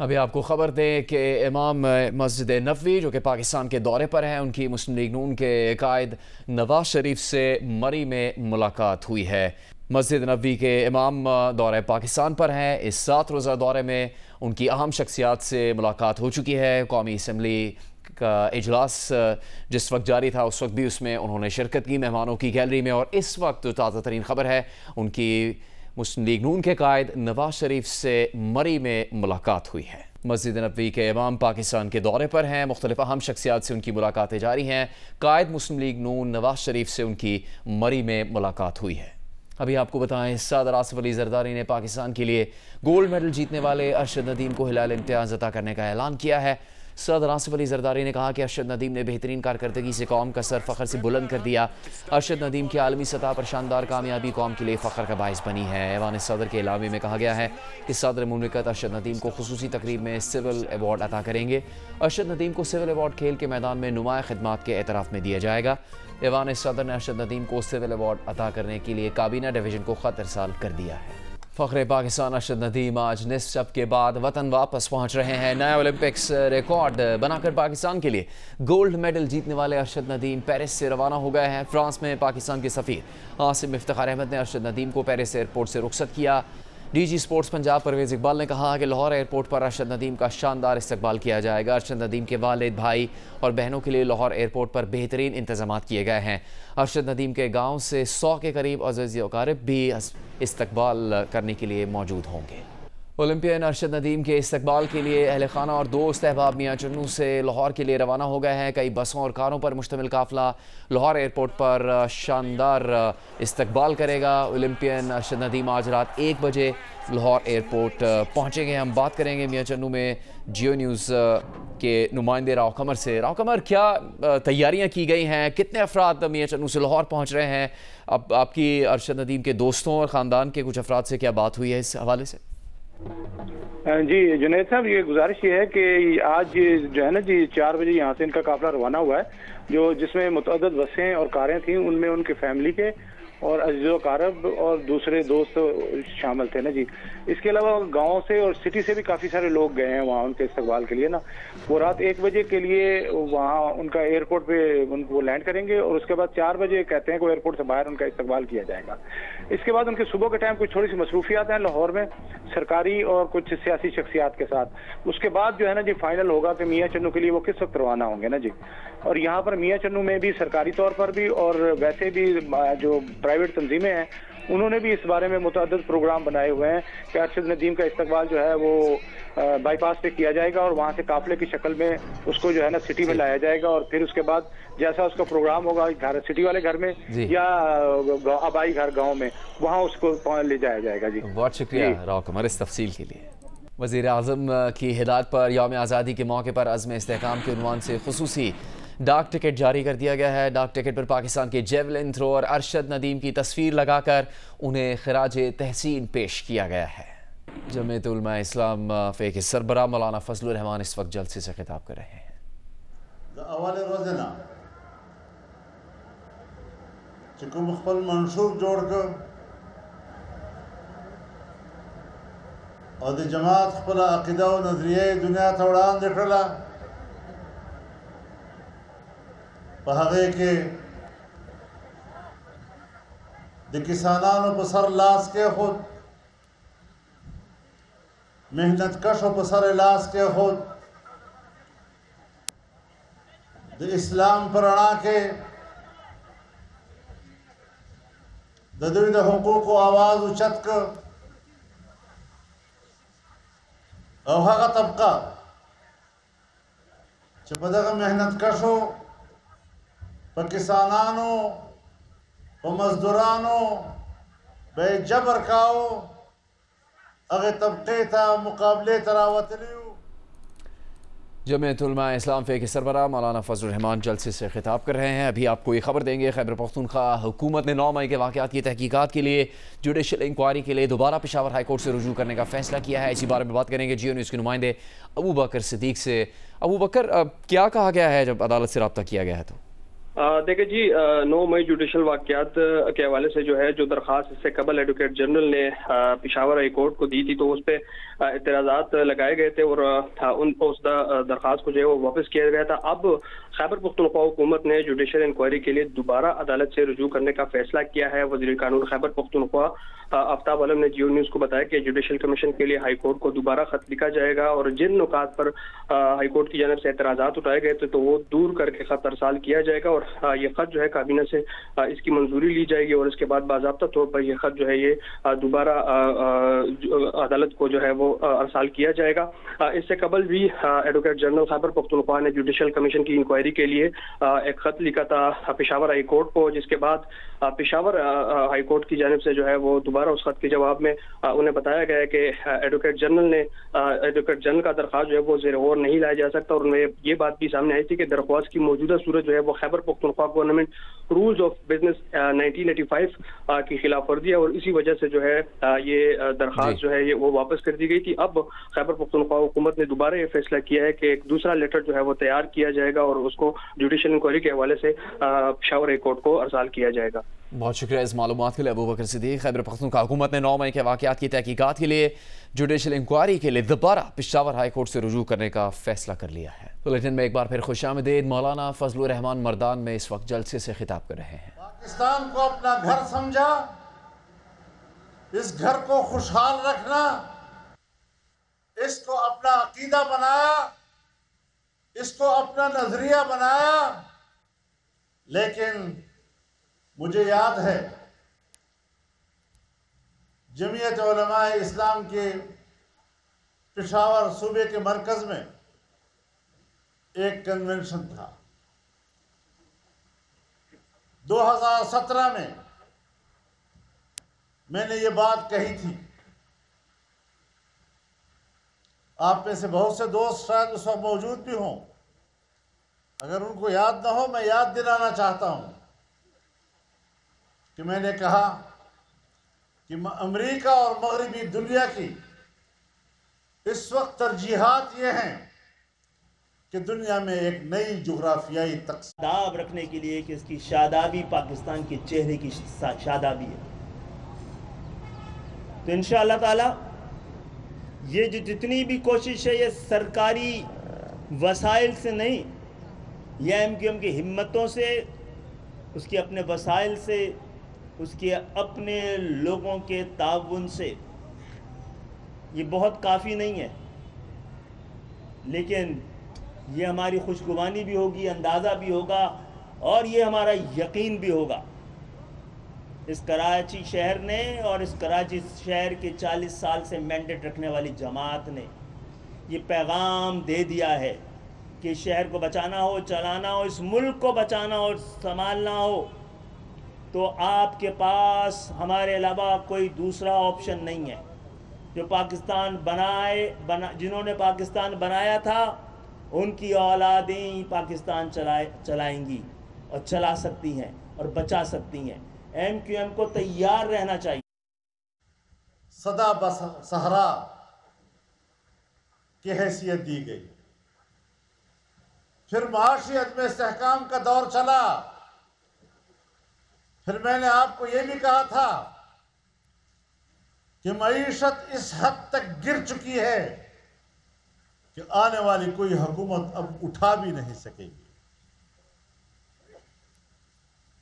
ابھی آپ کو خبر دیں کہ امام مسجد نبوی جو کہ پاکستان کے دورے پر ہیں، ان کی مسلم لیگ نون کے قائد نواز شریف سے مری میں ملاقات ہوئی ہے۔ مسجد نبوی کے امام دورہ پاکستان پر ہیں۔ اس 7 روزہ دورے میں ان کی اہم شخصیات سے ملاقات ہو چکی ہے۔ قومی اسمبلی کا اجلاس جس وقت جاری تھا اس وقت بھی اس میں انہوں نے شرکت کی مہمانوں کی گیلری میں، اور اس وقت تازہ ترین خبر ہے ان کی مسلم لیگ نون کے قائد نواز شریف سے مری میں ملاقات ہوئی ہے۔ مسجد نبوی کے امام پاکستان کے دورے پر ہیں، مختلف اہم شخصیات سے ان کی ملاقاتیں جاری ہیں۔ قائد مسلم لیگ نون نواز شریف سے ان کی مری میں ملاقات ہوئی ہے۔ ابھی آپ کو بتائیں، صدر آصف علی زرداری نے پاکستان کے لیے گولڈ میڈل جیتنے والے ارشد ندیم کو ہلال امتیاز عطا کرنے کا اعلان کیا ہے۔ صدر آصف علی زرداری نے کہا کہ ارشد ندیم نے بہترین کارکردگی سے قوم کا سر فخر سے بلند کر دیا۔ ارشد ندیم کی عالمی سطح پر شاندار کامیابی قوم کے لیے فخر کا باعث بنی ہے۔ ایوان صدر کے اعلامیے میں کہا گیا ہے کہ صدر مملکت ارشد ندیم کو خصوصی تقریب میں سول ایوارڈ عطا کریں گے۔ ارشد ندیم کو سول ایوارڈ کھیل کے میدان میں نمایاں خدمات کے اعتراف میں دیا جائے گا۔ ایوان صدر نے ارشد ندیم کو سول ایوارڈ عطا کرنے کے لیے کابینہ ڈویژن کو خط ارسال کر دیا ہے۔ فخر پاکستان ارشد ندیم آج نصف شب کے بعد وطن واپس پہنچ رہے ہیں۔ نیا اولمپکس ریکارڈ بنا کر پاکستان کے لیے گولڈ میڈل جیتنے والے ارشد ندیم پیرس سے روانہ ہو گئے ہیں۔ فرانس میں پاکستان کے سفیر عاصم افتخار احمد نے ارشد ندیم کو پیرس ایئرپورٹ سے رخصت کیا۔ D G sports Punjab Pervaiz Iqbal نے کہا کہ لاہور ایئرپورٹ پر ارشد ندیم کا شاندار استقبال کیا جائے گا۔ ارشد ندیم کے والد، بھائی اور بہنوں کے لیے لاہور ایئرپورٹ پر بہترین انتظامات کیے گئے ہیں۔ ارشد ندیم کے گاؤں سے 100 کے قریب عزیز و اقارب بھی استقبال کرنے کے لیے موجود ہوں گے۔ اولمپئن ارشد ندیم کے استقبال کے لیے اہل خانہ اور دوست احباب میاں چنوں سے لاہور کے لیے روانہ ہو گئے ہیں۔ کئی بسوں اور کاروں پر مشتمل قافلہ لاہور ایئرپورٹ پر شاندار استقبال کرے گا۔ اولمپئن ارشد ندیم آج رات 1 بجے لاہور ایئرپورٹ پہنچیں گے۔ ہم بات کریں گے میاں چنوں میں جیو نیوز کے نمائندے راؤ قمر سے۔ راؤ قمر، کیا تیاریاں کی گئی ہیں؟ کتنے افراد میاں چنوں سے لاہور پہنچ رہے ہیں؟ اب آپ کی ارشد ندیم کے دوستوں اور خاندان کے کچھ افراد سے کیا بات ہوئی ہے اس حوالے سے؟ جی جنید صاحب، یہ گزارش یہ ہے کہ آج جو ہے نا 4 بجے یہاں سے ان کا قافلہ روانہ ہوا ہے، جس میں متعدد بسیں اور کاریں تھیں، ان میں ان کے فیملی کے اور عزیز و اقارب اور دوسرے دوست شامل تھے نا جی۔ اس کے علاوہ گاؤں سے اور سٹی سے بھی کافی سارے لوگ گئے ہیں وہاں ان کے استقبال کے لیے نا۔ وہ رات 1 بجے کے لیے وہاں ان کا ایئرپورٹ پہ وہ لینڈ کریں گے، اور اس کے بعد 4 بجے کہتے ہیں کہ ایئرپورٹ سے باہر ان کا استقبال کیا جائے گا۔ اس کے بعد ان کے صبح کے ٹائم کچھ تھوڑی سی مصروفیات ہیں لاہور میں، سرکاری اور کچھ سیاسی شخصیات کے ساتھ۔ اس کے بعد جو ہے نا جی فائنل ہوگا کہ میاں چنوں کے لیے وہ کس وقت روانہ ہوں گے نا جی۔ اور یہاں پر میاں چنوں میں بھی سرکاری طور پر بھی اور ویسے بھی جو پرائیویٹ تنظیمیں ہیں انہوں نے بھی اس بارے میں متعدد پروگرام بنائے ہوئے ہیں کہ ارشد ندیم کا استقبال جو ہے وہ بائی پاس پہ کیا جائے گا، اور وہاں سے قافلے کی شکل میں اس کو جو ہے نا سٹی میں لایا جائے گا، اور پھر اس کے بعد جیسا اس کا پروگرام ہوگا سٹی والے گھر میں یا آبائی گھر گاؤں میں، وہاں اس کو لے جایا جائے گا جی۔ بہت شکریہ راؤ قمر اس تفصیل کے لیے۔ وزیر اعظم کی ہدایت پر یوم آزادی کے موقع پر عزم استحکام کے عنوان سے خصوصی ڈاک ٹکٹ جاری کر دیا گیا ہے۔ ڈاک ٹکٹ پر پاکستان کے جیولن تھرور ارشد ندیم کی تصویر لگا کر انہیں خراج تحسین پیش کیا گیا ہے۔ جمعیت علماء اسلام فے کے سربراہ مولانا فضل الرحمان اس وقت جلسے سے خطاب کر رہے ہیں۔ اول روزنا چکم خپل منشور جوڑ کر اور دی جماعت خپل عقیدہ و نظریه دنیا ته وړاندې کړله، په هغې کې د کسانانو په سر لاس کېښود، محنتکشو په سر لاس کېښود، د اسلام په رڼا کې د دوی د حقوقو آواز اوچت کړ، او هغه طبقه چې په دغه محنتکشو، په کسانانو، په مزدورانو به جبر کاو، هغه طبقې ته مقابلې ته راوتلي وو۔ جمعیت علماء اسلام فے کے سربراہ مولانا فضل الرحمان جلسے سے خطاب کر رہے ہیں۔ ابھی آپ کو یہ خبر دیں گے، خیبر پختونخوا حکومت نے 9 مئی کے واقعات کی تحقیقات کے لیے جوڈیشل انکوائری کے لیے دوبارہ پشاور ہائی کورٹ سے رجوع کرنے کا فیصلہ کیا ہے۔ اسی بارے میں بات کریں گے جیو نیوز کے نمائندے ابو بکر صدیق سے۔ ابو بکر، کیا کہا گیا ہے جب عدالت سے رابطہ کیا گیا ہے تو؟ دیکھیں جی 9 مئی جوڈیشل واقعات کے حوالے سے جو ہے جو درخواست اس سے قبل ایڈوکیٹ جنرل نے پشاور ہائی کورٹ کو دی تھی تو اس پہ اعتراضات لگائے گئے تھے اور اس درخواست کو جو ہے وہ واپس کیا گیا تھا. اب خیبر پختونخوا حکومت نے جوڈیشل انکوائری کے لیے دوبارہ عدالت سے رجوع کرنے کا فیصلہ کیا ہے. وزیر قانون خیبر پختونخوا آفتاب عالم نے جیو نیوز کو بتایا کہ جوڈیشل کمیشن کے لیے ہائی کورٹ کو دوبارہ خط لکھا جائے گا اور جن نکات پر ہائی کورٹ کی جانب سے اعتراضات اٹھائے گئے تھے تو وہ دور کر کے خط ارسال کیا جائے گا اور یہ خط جو ہے کابینہ سے اس کی منظوری لی جائے گی اور اس کے بعد باضابطہ طور پر یہ خط جو ہے یہ دوبارہ عدالت کو جو ہے وہ ارسال کیا جائے گا. اس سے قبل بھی ایڈوکیٹ جنرل خیبر پختونخوا نے جوڈیشل کمیشن کی انکوائری کے لیے ایک خط لکھا تھا پشاور ہائی کورٹ کو, جس کے بعد پشاور ہائی کورٹ کی جانب سے جو ہے وہ دوبارہ اس خط کے جواب میں انہیں بتایا گیا کہ ایڈوکیٹ جنرل کا درخواست جو ہے وہ زیر غور نہیں لایا جا سکتا اور انہیں یہ بات بھی سامنے آئی تھی کہ درخواست کی موجودہ صورت جو ہے وہ Khyber Pakhtunkhwa government rules of business 1985 کی خلاف ورزی ہے اور اسی وجہ سے جو ہے یہ درخواست جو ہے یہ وہ واپس کر دی گئی تھی. اب خیبر پختونخوا حکومت نے دوبارہ یہ فیصلہ کیا ہے کہ ایک دوسرا لیٹر جو ہے وہ تیار کیا جائے گا اور اس کو جوڈیشل انکوائری کے حوالے سے پشاور ہائی کورٹ کو ارسال کیا جائے گا. بہت شکریہ اس معلومات کے لیے ابو بکر صدیق. خیبر پختونخوا حکومت نے 9 مئی کے واقعات کی تحقیقات کے لیے جوڈیشل انکوائری کے لیے دوبارہ پشاور ہائی کورٹ سے رجوع کرنے کا فیصلہ کر لیا ہے. بلیٹن میں ایک بار پھر خوش آمدید. مولانا فضل الرحمان مردان میں اس وقت جلسے سے خطاب کر رہے ہیں. پاکستان کو اپنا گھر سمجھا, اس گھر کو خوشحال رکھنا, اس کو اپنا عقیدہ بنایا, اس کو اپنا نظریہ بنایا. لیکن مجھے یاد ہے جمعیت علماء اسلام کے پشاور صوبے کے مرکز میں ایک کنونشن تھا 2017 میں نے یہ بات کہی تھی. آپ میں سے بہت سے دوست شاید اس وقت موجود بھی ہوں, اگر ان کو یاد نہ ہو میں یاد دلانا چاہتا ہوں کہ میں نے کہا کہ امریکہ اور مغربی دنیا کی اس وقت ترجیحات یہ ہیں کہ دنیا میں ایک نئی جغرافیائی تقسیم داب رکھنے کے لیے کہ اس کی شادابی پاکستان کے چہرے کی شادابی ہے. تو انشاءاللہ تعالی یہ جو جتنی بھی کوشش ہے یہ سرکاری وسائل سے نہیں, یہ MQM کی ہمتوں سے, اس کے اپنے وسائل سے, اس کے اپنے لوگوں کے تعاون سے یہ بہت کافی نہیں ہے. لیکن یہ ہماری خوشگوانی بھی ہوگی, اندازہ بھی ہوگا اور یہ ہمارا یقین بھی ہوگا. اس کراچی شہر نے اور اس کراچی شہر کے 40 سال سے مینڈیٹ رکھنے والی جماعت نے یہ پیغام دے دیا ہے کہ شہر کو بچانا ہو, چلانا ہو, اس ملک کو بچانا ہو, سنبھالنا ہو تو آپ کے پاس ہمارے علاوہ کوئی دوسرا آپشن نہیں ہے. جو پاکستان جنہوں نے پاکستان بنایا تھا ان کی اولادیں پاکستان چلائیں گی اور چلا سکتی ہیں اور بچا سکتی ہیں. MQM کو تیار رہنا چاہیے. صدا صحرا کی حیثیت دی گئی. پھر معاشی عدم استحکام کا دور چلا. پھر میں نے آپ کو یہ بھی کہا تھا کہ معیشت اس حد تک گر چکی ہے کہ آنے والی کوئی حکومت اب اٹھا بھی نہیں سکے گی.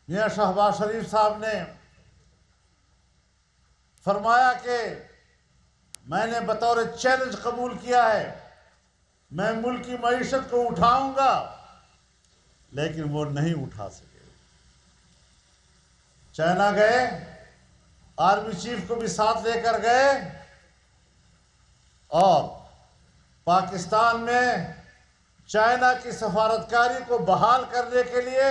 میاں شہباز شریف صاحب نے فرمایا کہ میں نے بطور چیلنج قبول کیا ہے, میں ملک کی معیشت کو اٹھاؤں گا, لیکن وہ نہیں اٹھا سکے. چائنا گئے, آرمی چیف کو بھی ساتھ لے کر گئے اور پاکستان میں چائنا کی سفارتکاری کو بحال کرنے کے لیے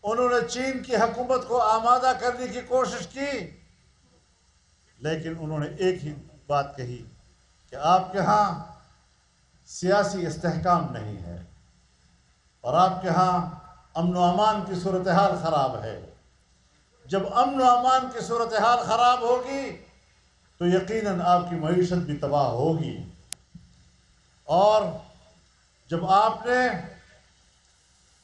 انہوں نے چین کی حکومت کو آمادہ کرنے کی کوشش کی. لیکن انہوں نے ایک ہی بات کہی کہ آپ کے ہاں سیاسی استحکام نہیں ہے اور آپ کے ہاں امن و امان کی صورتحال خراب ہے. جب امن و امان کی صورتحال خراب ہوگی تو یقیناً آپ کی معیشت بھی تباہ ہوگی. اور جب آپ نے